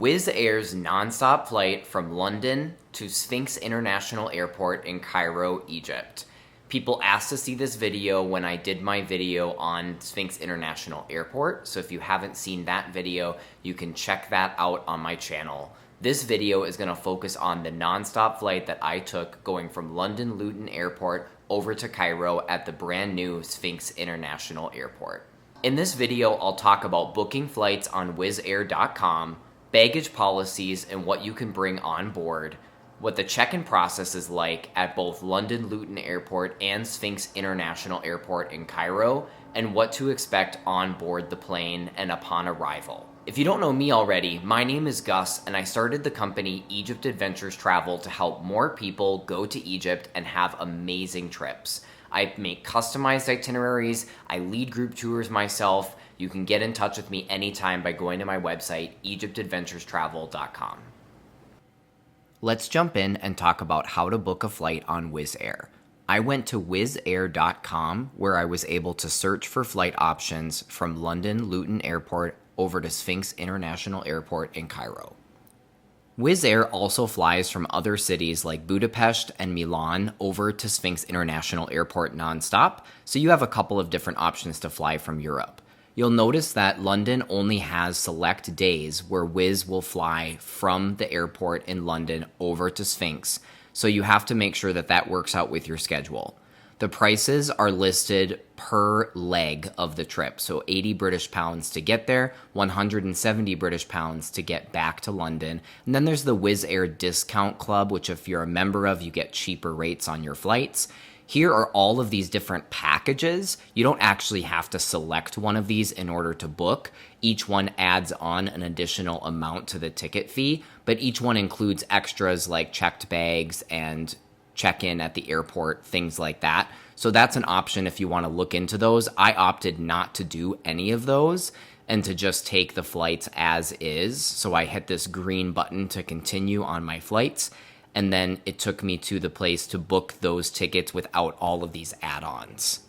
Wizz Air's nonstop flight from London to Sphinx International Airport in Cairo, Egypt. People asked to see this video when I did my video on Sphinx International Airport, so if you haven't seen that video, you can check that out on my channel. This video is going to focus on the nonstop flight that I took going from London Luton Airport over to Cairo at the brand new Sphinx International Airport. In this video, I'll talk about booking flights on wizzair.com, baggage policies and what you can bring on board, what the check-in process is like at both London Luton Airport and Sphinx International Airport in Cairo, and what to expect on board the plane and upon arrival. If you don't know me already, my name is Gus and I started the company Egypt Adventures Travel to help more people go to Egypt and have amazing trips. I make customized itineraries, I lead group tours myself. You can get in touch with me anytime by going to my website, egyptadventurestravel.com. Let's jump in and talk about how to book a flight on Wizz Air. I went to wizzair.com where I was able to search for flight options from London Luton Airport over to Sphinx International Airport in Cairo. Wizz Air also flies from other cities like Budapest and Milan over to Sphinx International Airport nonstop, so you have a couple of different options to fly from Europe. You'll notice that London only has select days where Wizz will fly from the airport in London over to Sphinx, so you have to make sure that that works out with your schedule. The prices are listed per leg of the trip, so 80 British pounds to get there, 170 British pounds to get back to London. And then there's the Wizz Air Discount Club, which if you're a member of, you get cheaper rates on your flights. Here are all of these different packages. You don't actually have to select one of these in order to book. Each one adds on an additional amount to the ticket fee, but each one includes extras like checked bags and check-in at the airport, things like that. So that's an option if you want to look into those. I opted not to do any of those and to just take the flights as is. So I hit this green button to continue on my flights, and then it took me to the place to book those tickets without all of these add-ons.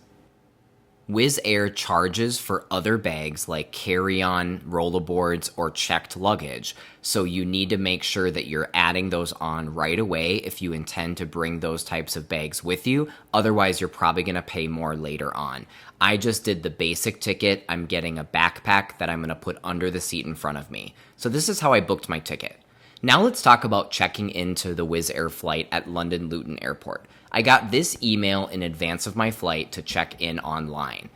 Wizz Air charges for other bags like carry-on, rollerboards, or checked luggage, so you need to make sure that you're adding those on right away if you intend to bring those types of bags with you. Otherwise, you're probably going to pay more later on. I just did the basic ticket. I'm getting a backpack that I'm going to put under the seat in front of me. So this is how I booked my ticket. Now let's talk about checking into the Wizz Air flight at London Luton Airport. I got this email in advance of my flight to check in online.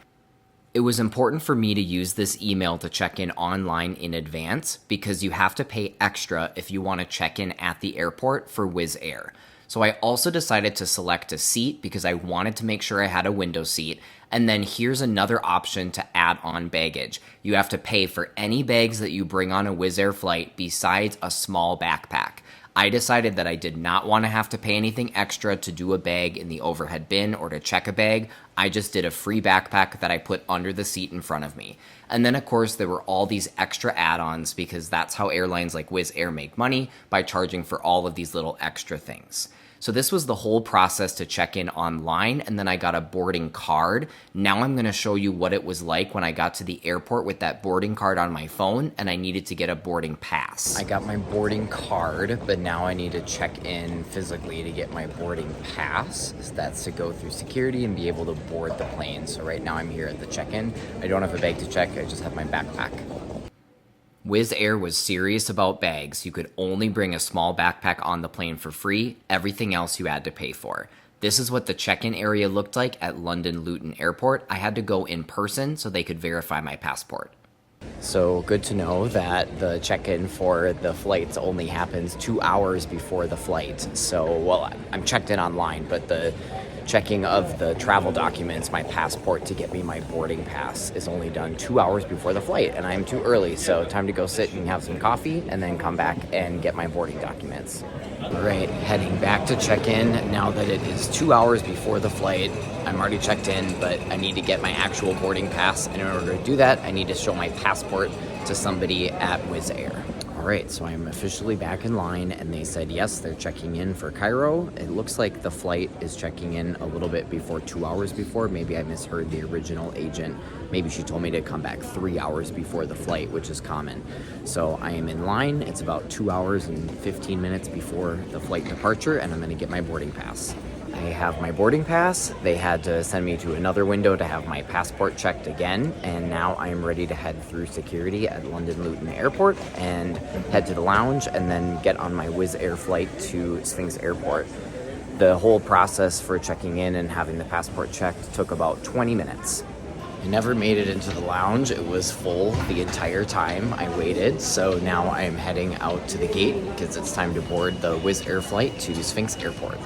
It was important for me to use this email to check in online in advance because you have to pay extra if you want to check in at the airport for Wizz Air. So I also decided to select a seat because I wanted to make sure I had a window seat. And then here's another option to add on baggage. You have to pay for any bags that you bring on a Wizz Air flight besides a small backpack. I decided that I did not want to have to pay anything extra to do a bag in the overhead bin or to check a bag. I just did a free backpack that I put under the seat in front of me. And then, of course, there were all these extra add-ons because that's how airlines like Wizz Air make money, by charging for all of these little extra things. So this was the whole process to check in online, and then I got a boarding card. Now I'm going to show you what it was like when I got to the airport with that boarding card on my phone, and I needed to get a boarding pass. I got my boarding card, but now I need to check in physically to get my boarding pass. So that's to go through security and be able to board the plane. So right now I'm here at the check-in. I don't have a bag to check, I just have my backpack. Wizz Air was serious about bags. You could only bring a small backpack on the plane for free. Everything else you had to pay for. This is what the check-in area looked like at London Luton Airport. I had to go in person so they could verify my passport. So good to know that the check-in for the flights only happens 2 hours before the flight. So, well, I'm checked in online, but the checking of the travel documents, my passport to get me my boarding pass, is only done 2 hours before the flight, and I'm too early, so time to go sit and have some coffee and then come back and get my boarding documents. All right, heading back to check in now that it is 2 hours before the flight. I'm already checked in, but I need to get my actual boarding pass, and in order to do that, I need to show my passport to somebody at Wizz Air. All Alright, so I'm officially back in line, and they said yes, they're checking in for Cairo. It looks like the flight is checking in a little bit before, 2 hours before. Maybe I misheard the original agent. Maybe she told me to come back 3 hours before the flight, which is common. So I am in line. It's about 2 hours and 15 minutes before the flight departure, and I'm going to get my boarding pass. I have my boarding pass. They had to send me to another window to have my passport checked again, and now I am ready to head through security at London Luton Airport and head to the lounge and then get on my Wizz Air flight to Sphinx Airport. The whole process for checking in and having the passport checked took about 20 minutes. I never made it into the lounge. It was full the entire time I waited, so now I am heading out to the gate because it's time to board the Wizz Air flight to Sphinx Airport.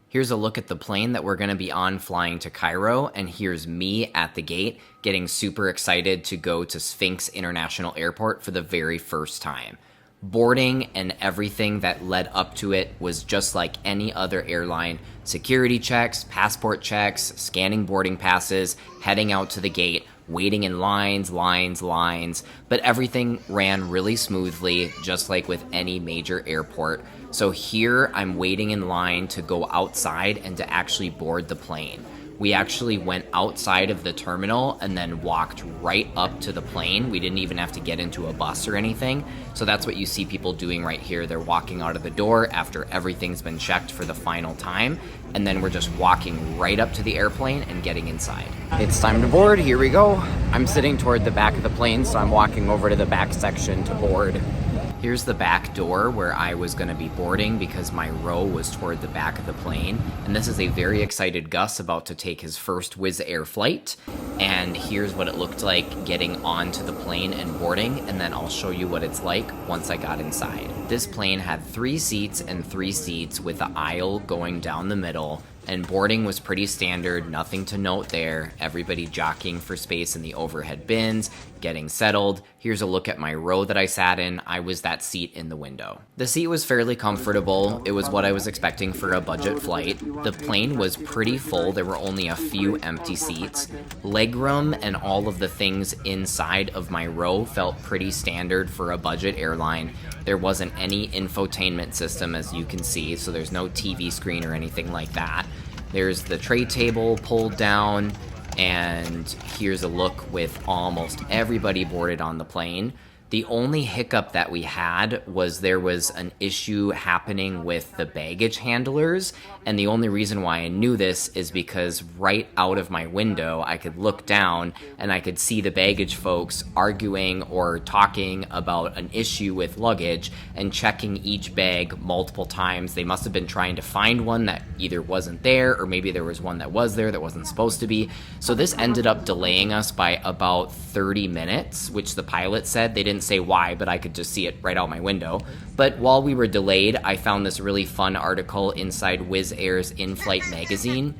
Here's a look at the plane that we're going to be on flying to Cairo, and here's me at the gate getting super excited to go to Sphinx International Airport for the very first time. Boarding and everything that led up to it was just like any other airline. Security checks, passport checks, scanning boarding passes, heading out to the gate, waiting in lines, but everything ran really smoothly, just like with any major airport. So here I'm waiting in line to go outside and to actually board the plane. We actually went outside of the terminal and then walked right up to the plane. We didn't even have to get into a bus or anything. So that's what you see people doing right here. They're walking out of the door after everything's been checked for the final time. And then we're just walking right up to the airplane and getting inside. It's time to board. Here we go. I'm sitting toward the back of the plane, so I'm walking over to the back section to board. Here's the back door where I was going to be boarding because my row was toward the back of the plane. And this is a very excited Gus about to take his first Wizz Air flight. And here's what it looked like getting onto the plane and boarding, and then I'll show you what it's like once I got inside. This plane had 3 seats and 3 seats with the aisle going down the middle. And boarding was pretty standard, nothing to note there. Everybody jockeying for space in the overhead bins, getting settled. Here's a look at my row that I sat in. I was that seat in the window. The seat was fairly comfortable. It was what I was expecting for a budget flight. The plane was pretty full. There were only a few empty seats. Legroom and all of the things inside of my row felt pretty standard for a budget airline. There wasn't any infotainment system, as you can see, so there's no TV screen or anything like that. There's the tray table pulled down, and here's a look with almost everybody boarded on the plane. The only hiccup that we had was there was an issue happening with the baggage handlers, and the only reason why I knew this is because right out of my window I could look down and I could see the baggage folks arguing or talking about an issue with luggage and checking each bag multiple times. They must have been trying to find one that either wasn't there, or maybe there was one that was there that wasn't supposed to be. So this ended up delaying us by about 30 minutes, which the pilot said. They didn't say why, but I could just see it right out my window. But while we were delayed, I found this really fun article inside Wizz Air's in-flight magazine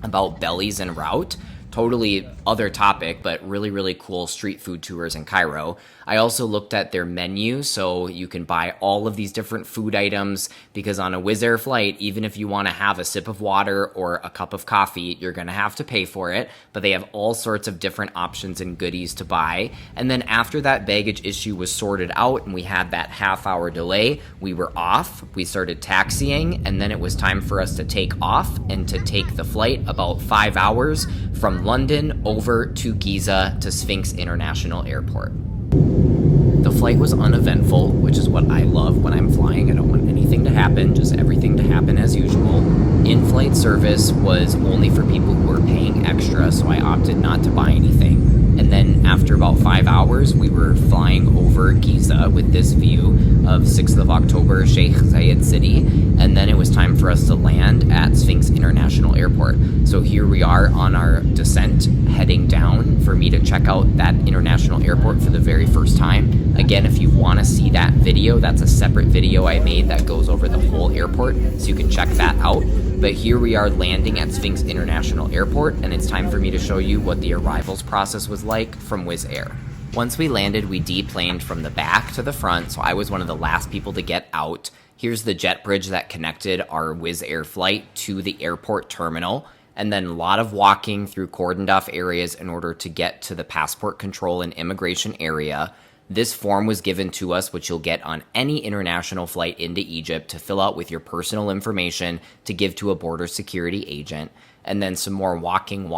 about bellies en route. Totally other topic, but really, really cool street food tours in Cairo. I also looked at their menu, so you can buy all of these different food items, because on a Wizz Air flight, even if you want to have a sip of water or a cup of coffee, you're going to have to pay for it, but they have all sorts of different options and goodies to buy. And then after that baggage issue was sorted out and we had that half-hour delay, we were off, we started taxiing, and then it was time for us to take off and to take the flight about 5 hours from London over to Giza to Sphinx International Airport. The flight was uneventful, which is what I love when I'm flying. I don't want anything to happen, just everything to happen as usual. In-flight service was only for people who were paying extra, so I opted not to buy anything. And then after about 5 hours, we were flying over Giza with this view of 6th of October, Sheikh Zayed City. And then it was time for us to land at Sphinx International Airport. So here we are on our descent, heading down for me to check out that international airport for the very first time. Again, if you want to see that video, that's a separate video I made that goes over the whole airport, so you can check that out. But here we are landing at Sphinx International Airport, and it's time for me to show you what the arrivals process was like from Wizz Air. Once we landed, we deplaned from the back to the front, so I was one of the last people to get out. Here's the jet bridge that connected our Wizz Air flight to the airport terminal, and then a lot of walking through cordoned off areas in order to get to the passport control and immigration area. This form was given to us, which you'll get on any international flight into Egypt, to fill out with your personal information to give to a border security agent. And then some more walking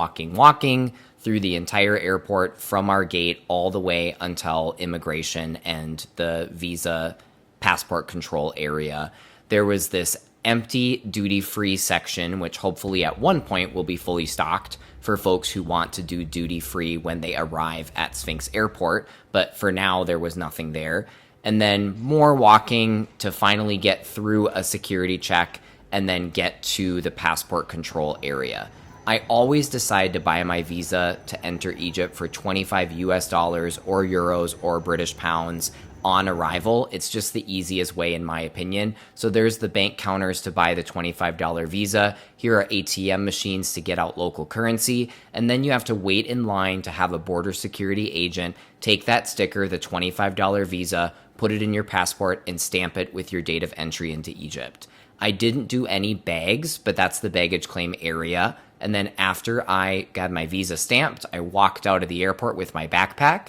through the entire airport from our gate all the way until immigration and the visa passport control area. There was this empty duty-free section, which hopefully at one point will be fully stocked for folks who want to do duty-free when they arrive at Sphinx Airport, but for now there was nothing there. And then more walking to finally get through a security check and then get to the passport control area. I always decide to buy my visa to enter Egypt for $25 US or euros or British pounds on arrival. It's just the easiest way in my opinion. So there's the bank counters to buy the $25 visa. Here are ATM machines to get out local currency. And then you have to wait in line to have a border security agent take that sticker, the $25 visa, put it in your passport and stamp it with your date of entry into Egypt. I didn't do any bags, but that's the baggage claim area. And then after I got my visa stamped, I walked out of the airport with my backpack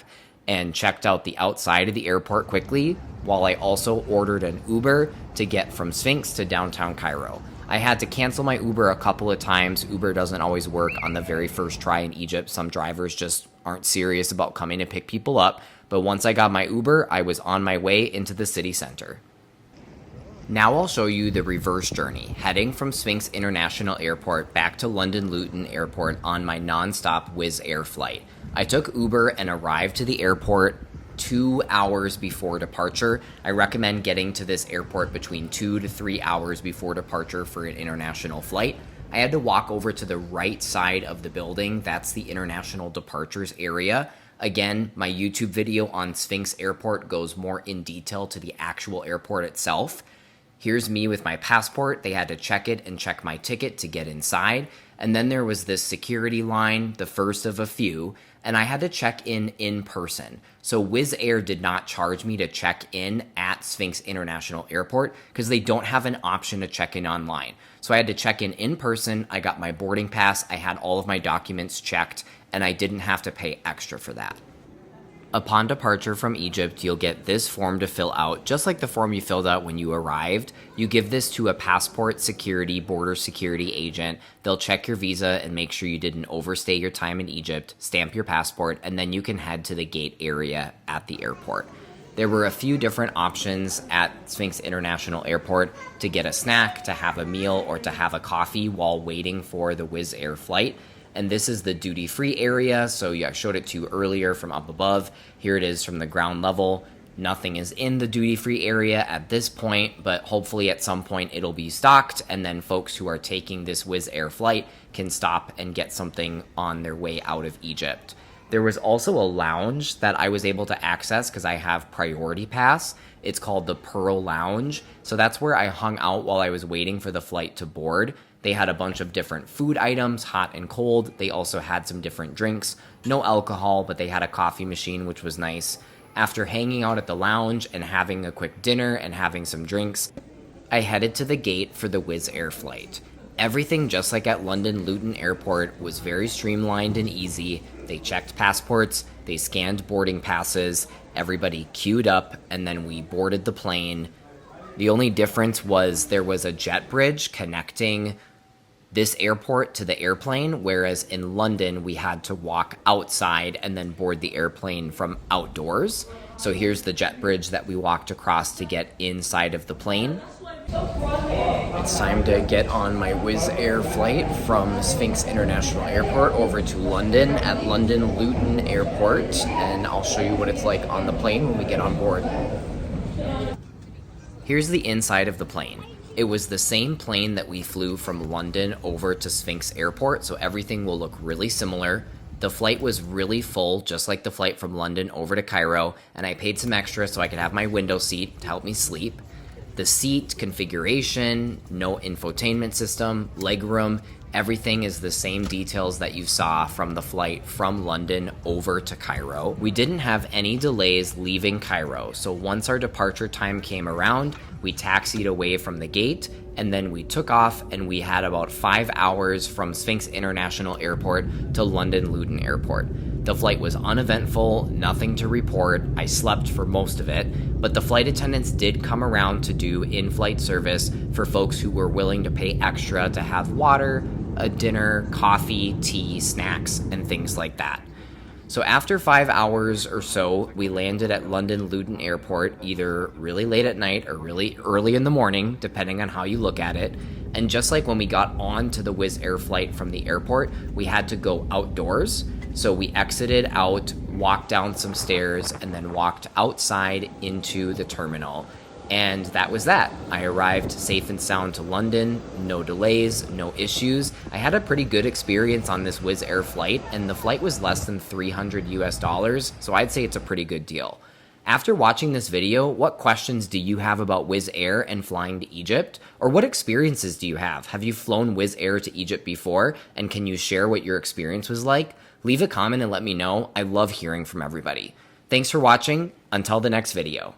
and checked out the outside of the airport quickly, while I also ordered an Uber to get from Sphinx to downtown Cairo. I had to cancel my Uber a couple of times. Uber doesn't always work on the very first try in Egypt. Some drivers just aren't serious about coming to pick people up. But once I got my Uber, I was on my way into the city center. Now I'll show you the reverse journey, heading from Sphinx International Airport back to London Luton Airport on my Nonstop Wizz Air flight. I took Uber and arrived to the airport 2 hours before departure. I recommend getting to this airport between 2 to 3 hours before departure for an international flight. I had to walk over to the right side of the building. That's the international departures area. Again, my YouTube video on Sphinx Airport goes more in detail to the actual airport itself. Here's me with my passport. They had to check it and check my ticket to get inside. And then there was this security line, the first of a few, and I had to check in person. So Wizz Air did not charge me to check in at Sphinx International Airport because they don't have an option to check in online. So I had to check in person. I got my boarding pass. I had all of my documents checked, and I didn't have to pay extra for that. Upon departure from Egypt, you'll get this form to fill out, just like the form you filled out when you arrived. You give this to a passport security, border security agent. They'll check your visa and make sure you didn't overstay your time in Egypt, stamp your passport, and then you can head to the gate area at the airport. There were a few different options at Sphinx International Airport to get a snack, to have a meal, or to have a coffee while waiting for the Wizz Air flight. And this is the duty-free area, so I showed it to you earlier from up above. Here it is from the ground level. Nothing is in the duty-free area at this point, but hopefully at some point it'll be stocked, and then folks who are taking this Wizz Air flight can stop and get something on their way out of Egypt. There was also a lounge that I was able to access because I have priority pass. It's called the Pearl Lounge, so that's where I hung out while I was waiting for the flight to board. They had a bunch of different food items, hot and cold. They also had some different drinks. No alcohol, but they had a coffee machine, which was nice. After hanging out at the lounge and having a quick dinner and having some drinks, I headed to the gate for the Wizz Air flight. Everything, just like at London Luton Airport, was very streamlined and easy. They checked passports, they scanned boarding passes, everybody queued up, and then we boarded the plane. The only difference was there was a jet bridge connecting this airport to the airplane, whereas in London we had to walk outside and then board the airplane from outdoors. So here's the jet bridge that we walked across to get inside of the plane. It's time to get on my Wizz Air flight from Sphinx International Airport over to London at London Luton Airport, and I'll show you what it's like on the plane when we get on board. Here's the inside of the plane. It was the same plane that we flew from London over to Sphinx Airport, so everything will look really similar. The flight was really full, just like the flight from London over to Cairo, and I paid some extra so I could have my window seat to help me sleep. The seat configuration, no infotainment system, legroom, everything is the same details that you saw from the flight from London over to Cairo. We didn't have any delays leaving Cairo, so once our departure time came around, we taxied away from the gate, and then we took off, and we had about 5 hours from Sphinx International Airport to London Luton Airport. The flight was uneventful, nothing to report. I slept for most of it, but the flight attendants did come around to do in-flight service for folks who were willing to pay extra to have water, a dinner, coffee, tea, snacks, and things like that. So after 5 hours or so, we landed at London Luton Airport, either really late at night or really early in the morning, depending on how you look at it. And just like when we got on to the Wizz Air flight from the airport, we had to go outdoors. So we exited out, walked down some stairs, and then walked outside into the terminal. And that was that. I arrived safe and sound to London, no delays, no issues. I had a pretty good experience on this Wizz Air flight, and the flight was less than $300 US, so I'd say it's a pretty good deal. After watching this video, what questions do you have about Wizz Air and flying to Egypt? Or what experiences do you have? Have you flown Wizz Air to Egypt before, and can you share what your experience was like? Leave a comment and let me know. I love hearing from everybody. Thanks for watching. Until the next video.